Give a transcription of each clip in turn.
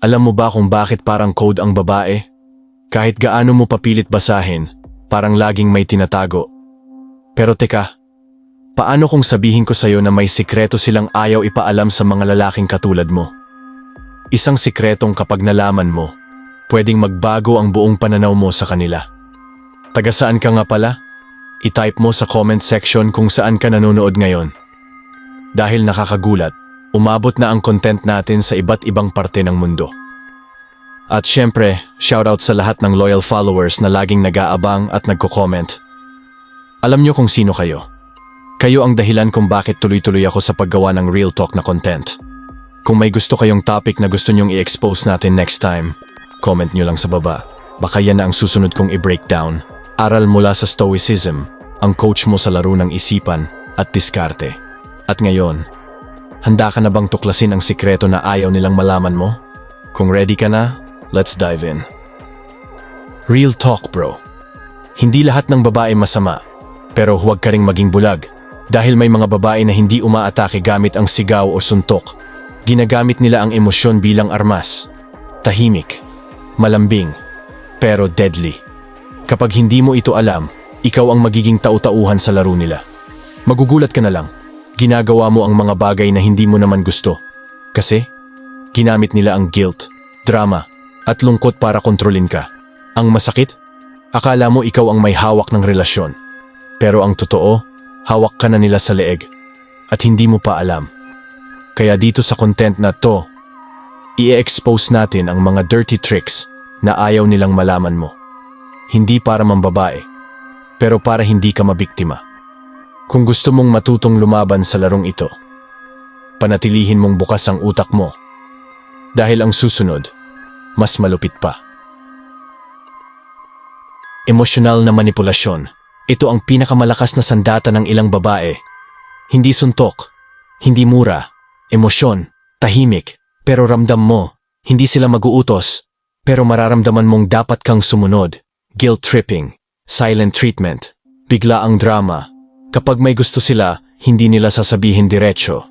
Alam mo ba kung bakit parang code ang babae? Kahit gaano mo papilit basahin, parang laging may tinatago. Pero teka, paano kung sabihin ko sa'yo na may sikreto silang ayaw ipaalam sa mga lalaking katulad mo? Isang sikretong kapag nalaman mo, pwedeng magbago ang buong pananaw mo sa kanila. Taga saan ka nga pala? I-type mo sa comment section kung saan ka nanonood ngayon. Dahil nakakagulat, umabot na ang content natin sa iba't ibang parte ng mundo. At syempre, shoutout sa lahat ng loyal followers na laging nag-aabang at nagko-comment. Alam nyo kung sino kayo. Kayo ang dahilan kung bakit tuloy-tuloy ako sa paggawa ng real talk na content. Kung may gusto kayong topic na gusto nyong i-expose natin next time, comment nyo lang sa baba. Baka yan na ang susunod kong i-breakdown. Aral mula sa Stoicism, ang coach mo sa laro ng isipan at diskarte. At ngayon, handa ka na bang tuklasin ang sikreto na ayaw nilang malaman mo? Kung ready ka na, let's dive in. Real talk, bro. Hindi lahat ng babae masama, pero huwag ka ring maging bulag. Dahil may mga babae na hindi umaatake gamit ang sigaw o suntok. Ginagamit nila ang emosyon bilang armas. Tahimik, malambing, pero deadly. Kapag hindi mo ito alam, ikaw ang magiging tau-tauhan sa laro nila. Magugulat ka na lang. Ginagawa mo ang mga bagay na hindi mo naman gusto. Kasi, ginamit nila ang guilt, drama, at lungkot para kontrolin ka. Ang masakit? Akala mo ikaw ang may hawak ng relasyon. Pero ang totoo, hawak ka na nila sa leeg. At hindi mo pa alam. Kaya dito sa content na to, i-expose natin ang mga dirty tricks na ayaw nilang malaman mo. Hindi para mambabae, pero para hindi ka mabiktima. Kung gusto mong matutong lumaban sa larong ito, panatilihin mong bukas ang utak mo. Dahil ang susunod, mas malupit pa. Emosyonal na manipulasyon. Ito ang pinakamalakas na sandata ng ilang babae. Hindi suntok, hindi mura, emosyon, tahimik, pero ramdam mo. Hindi sila mag-uutos, pero mararamdaman mong dapat kang sumunod. Guilt tripping, silent treatment, bigla ang drama. Kapag may gusto sila, hindi nila sasabihin diretso.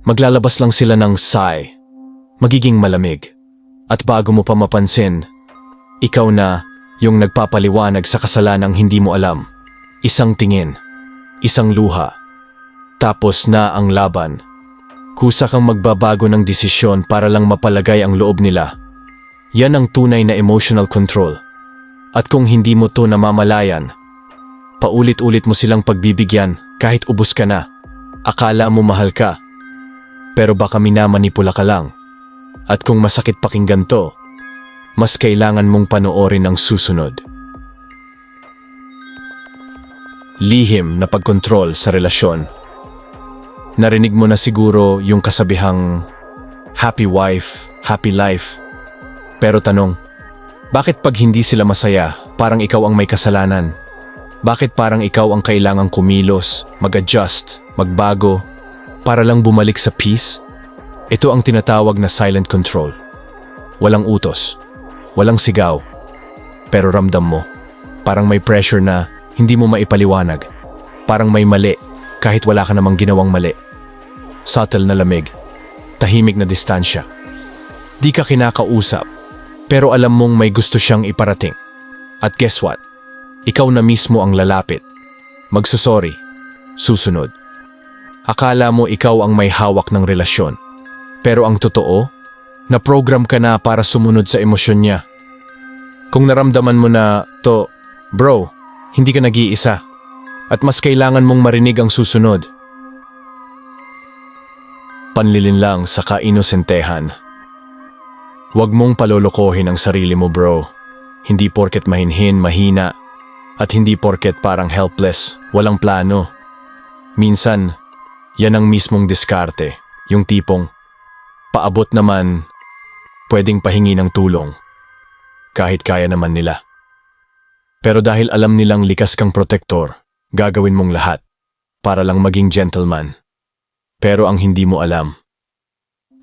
Maglalabas lang sila ng sigh. Magiging malamig. At bago mo pa mapansin, ikaw na yung nagpapaliwanag sa kasalanang hindi mo alam. Isang tingin, isang luha, tapos na ang laban. Kusa kang magbabago ng desisyon para lang mapalagay ang loob nila. Yan ang tunay na emotional control. At kung hindi mo to namamalayan, paulit-ulit mo silang pagbibigyan kahit ubos ka na. Akala mo mahal ka, pero baka minamanipula ka lang. At kung masakit pakinggan to, mas kailangan mong panoorin ang susunod. Lihim na pagkontrol sa relasyon. Narinig mo na siguro yung kasabihang happy wife, happy life. Pero tanong, bakit pag hindi sila masaya, parang ikaw ang may kasalanan? Bakit parang ikaw ang kailangang kumilos, mag-adjust, magbago, para lang bumalik sa peace? Ito ang tinatawag na silent control. Walang utos, walang sigaw, pero ramdam mo. Parang may pressure na hindi mo maipaliwanag. Parang may mali, kahit wala ka namang ginawang mali. Subtle na lamig, tahimik na distansya. Di ka kinakausap, pero alam mong may gusto siyang iparating. At guess what? Ikaw na mismo ang lalapit. Magsusorry. Susunod. Akala mo ikaw ang may hawak ng relasyon. Pero ang totoo, na-program ka na para sumunod sa emosyon niya. Kung naramdaman mo na to, bro, hindi ka nag-iisa. At mas kailangan mong marinig ang susunod. Panlilin lang sa kainosentehan. Huwag mong palolokohin ang sarili mo, bro. Hindi porket mahinhin, mahina. At hindi porket parang helpless, walang plano. Minsan, yan ang mismong diskarte. Yung tipong, paabot naman, pwedeng pahingi ng tulong. Kahit kaya naman nila. Pero dahil alam nilang likas kang protector, gagawin mong lahat para lang maging gentleman. Pero ang hindi mo alam,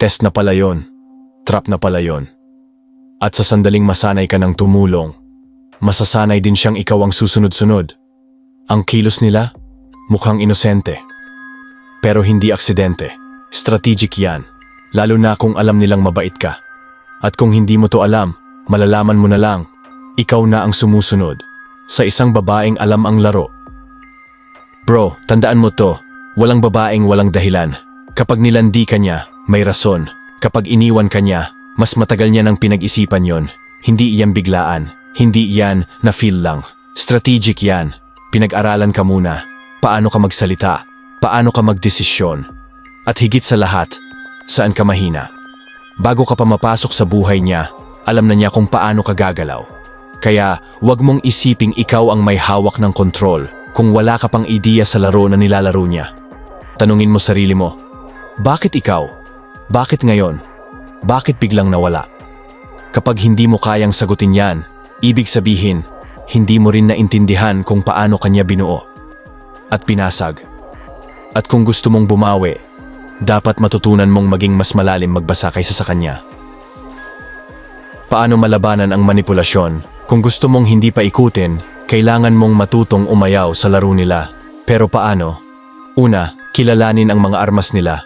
test na pala yon, trap na pala yon. At sa sandaling masanay ka ng tumulong, masasanay din siyang ikaw ang susunod-sunod. Ang kilos nila, mukhang inosente. Pero hindi aksidente. Strategic yan, lalo na kung alam nilang mabait ka. At kung hindi mo to alam, malalaman mo na lang, ikaw na ang sumusunod sa isang babaeng alam ang laro. Bro, tandaan mo to, walang babaeng walang dahilan. Kapag nilandi ka niya, may rason. Kapag iniwan ka niya, mas matagal niya nang pinag-isipan yon. Hindi iyan biglaan, hindi iyan na feel lang. Strategic yan. Pinag-aralan ka muna. Paano ka magsalita? Paano ka magdesisyon? At higit sa lahat, saan ka mahina? Bago ka pa mapasok sa buhay niya, alam na niya kung paano ka gagalaw. Kaya, wag mong isiping ikaw ang may hawak ng kontrol kung wala ka pang ideya sa laro na nilalaro niya. Tanungin mo sarili mo, bakit ikaw? Bakit ngayon? Bakit biglang nawala? Kapag hindi mo kayang sagutin yan, ibig sabihin, hindi mo rin naintindihan kung paano kanya binuo at pinasag. At kung gusto mong bumawi, dapat matutunan mong maging mas malalim magbasa kaysa sa kanya. Paano malabanan ang manipulasyon? Kung gusto mong hindi pa ikutin, kailangan mong matutong umayaw sa laro nila. Pero paano? Una, kilalanin ang mga armas nila.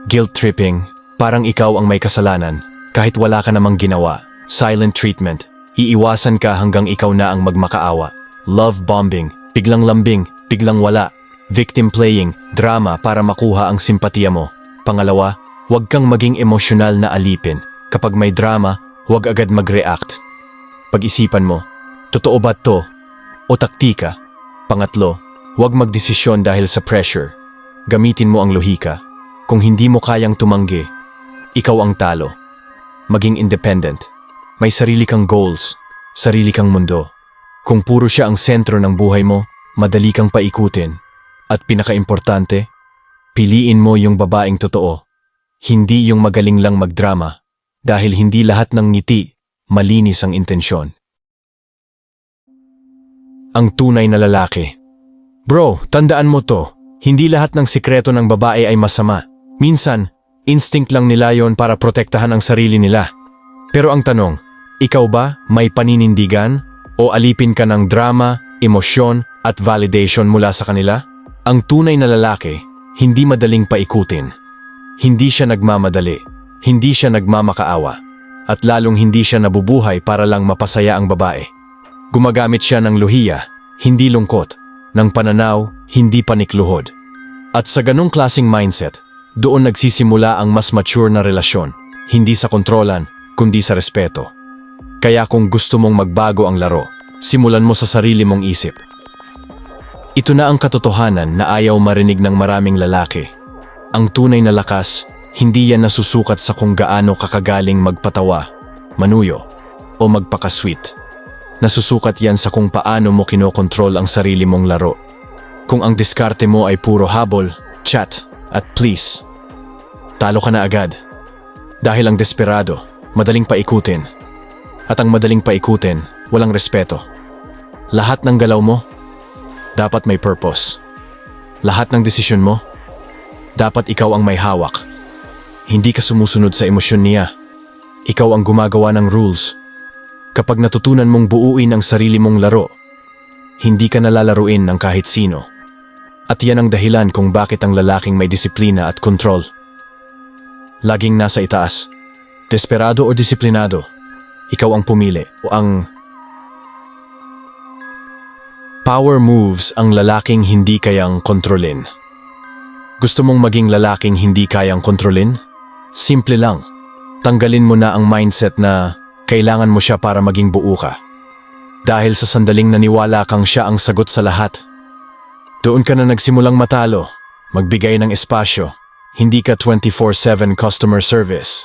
Guilt tripping, parang ikaw ang may kasalanan, kahit wala ka namang ginawa. Silent treatment, iiwasan ka hanggang ikaw na ang magmakaawa. Love bombing, biglang lambing, biglang wala. Victim playing, drama para makuha ang simpatiya mo. Pangalawa, huwag kang maging emosyonal na alipin. Kapag may drama, huwag agad mag-react. Pag-isipan mo, totoo ba to? O taktika? Pangatlo, huwag magdesisyon dahil sa pressure. Gamitin mo ang lohika. Kung hindi mo kayang tumanggi, ikaw ang talo. Maging independent. May sarili kang goals, sarili kang mundo. Kung puro siya ang sentro ng buhay mo, madali kang paikutin. At pinakaimportante, piliin mo yung babaeng totoo. Hindi yung magaling lang magdrama. Dahil hindi lahat ng ngiti, malinis ang intensyon. Ang tunay na lalaki. Bro, tandaan mo to. Hindi lahat ng sikreto ng babae ay masama. Minsan, instinct lang nila yon para protektahan ang sarili nila. Pero ang tanong, ikaw ba may paninindigan o alipin ka ng drama, emosyon at validation mula sa kanila? Ang tunay na lalaki, hindi madaling paikutin. Hindi siya nagmamadali, hindi siya nagmamakaawa, at lalong hindi siya nabubuhay para lang mapasaya ang babae. Gumagamit siya ng luhiya, hindi lungkot, ng pananaw, hindi panikluhod. At sa ganong klasing mindset, doon nagsisimula ang mas mature na relasyon, hindi sa kontrolan, kundi sa respeto. Kaya kung gusto mong magbago ang laro, simulan mo sa sarili mong isip. Ito na ang katotohanan na ayaw marinig ng maraming lalaki. Ang tunay na lakas, hindi yan nasusukat sa kung gaano kakagaling magpatawa, manuyo, o magpakasweet. Nasusukat yan sa kung paano mo kinokontrol ang sarili mong laro. Kung ang diskarte mo ay puro habol, chat, at please, talo ka na agad. Dahil ang desperado, madaling paikutin. At ang madaling paikutin, walang respeto. Lahat ng galaw mo, dapat may purpose. Lahat ng desisyon mo, dapat ikaw ang may hawak. Hindi ka sumusunod sa emosyon niya. Ikaw ang gumagawa ng rules. Kapag natutunan mong buuin ang sarili mong laro, hindi ka nalalaruin ng kahit sino. At yan ang dahilan kung bakit ang lalaking may disiplina at kontrol. Laging nasa itaas. Desperado o disiplinado, ikaw ang pumili o ang power moves ang lalaking hindi kayang kontrolin. Gusto mong maging lalaking hindi kayang kontrolin? Simple lang. Tanggalin mo na ang mindset na kailangan mo siya para maging buo ka. Dahil sa sandaling naniwala kang siya ang sagot sa lahat. Doon ka na nagsimulang matalo, magbigay ng espasyo, hindi ka 24/7 customer service.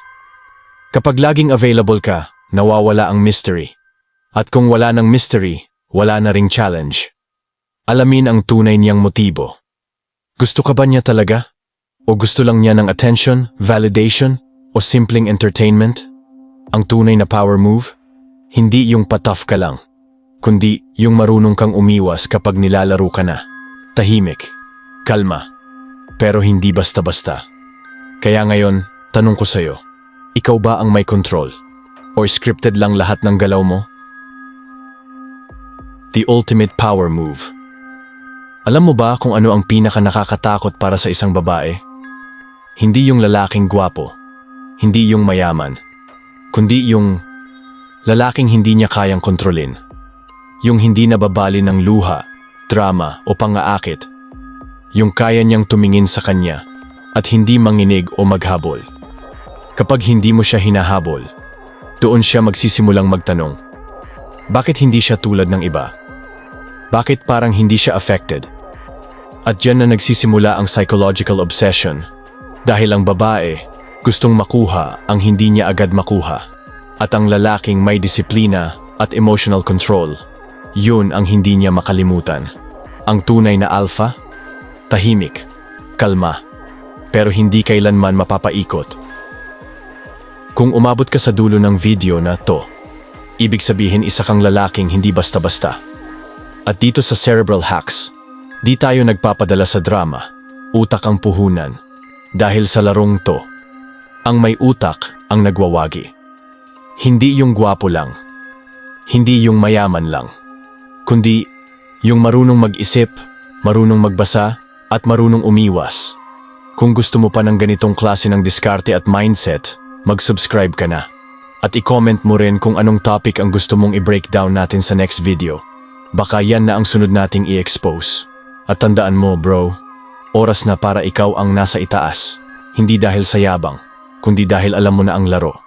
Kapag laging available ka, nawawala ang mystery. At kung wala ng mystery, wala na ring challenge. Alamin ang tunay niyang motibo. Gusto ka ba niya talaga? O gusto lang niya ng attention, validation, o simpleng entertainment? Ang tunay na power move? Hindi yung pataf ka lang, kundi yung marunong kang umiwas kapag nilalaro ka na. Tahimik, kalma, pero hindi basta-basta. Kaya ngayon, tanong ko sa'yo, ikaw ba ang may control? Or scripted lang lahat ng galaw mo? The ultimate power move. Alam mo ba kung ano ang pinaka nakakatakot para sa isang babae? Hindi yung lalaking gwapo, hindi yung mayaman, kundi yung lalaking hindi niya kayang kontrolin. Yung hindi nababali ng luha, drama o pangaakit. Yung kaya niyang tumingin sa kanya at hindi manginig o maghabol. Kapag hindi mo siya hinahabol, doon siya magsisimulang magtanong, bakit hindi siya tulad ng iba? Bakit parang hindi siya affected? At diyan na nagsisimula ang psychological obsession dahil ang babae gustong makuha ang hindi niya agad makuha at ang lalaking may disiplina at emotional control, yun ang hindi niya makalimutan. Ang tunay na alpha, tahimik, kalma, pero hindi kailanman mapapaikot. Kung umabot ka sa dulo ng video na to, ibig sabihin isa kang lalaking hindi basta-basta. At dito sa Cerebral Hacks, di tayo nagpapadala sa drama, utak ang puhunan. Dahil sa larong to, ang may utak ang nagwawagi. Hindi yung gwapo lang, hindi yung mayaman lang, kundi yung marunong mag-isip, marunong magbasa, at marunong umiwas. Kung gusto mo pa ng ganitong klase ng diskarte at mindset, mag-subscribe ka na. At i-comment mo rin kung anong topic ang gusto mong i-breakdown natin sa next video. Baka yan na ang sunod nating i-expose. At tandaan mo bro, oras na para ikaw ang nasa itaas. Hindi dahil sa yabang, kundi dahil alam mo na ang laro.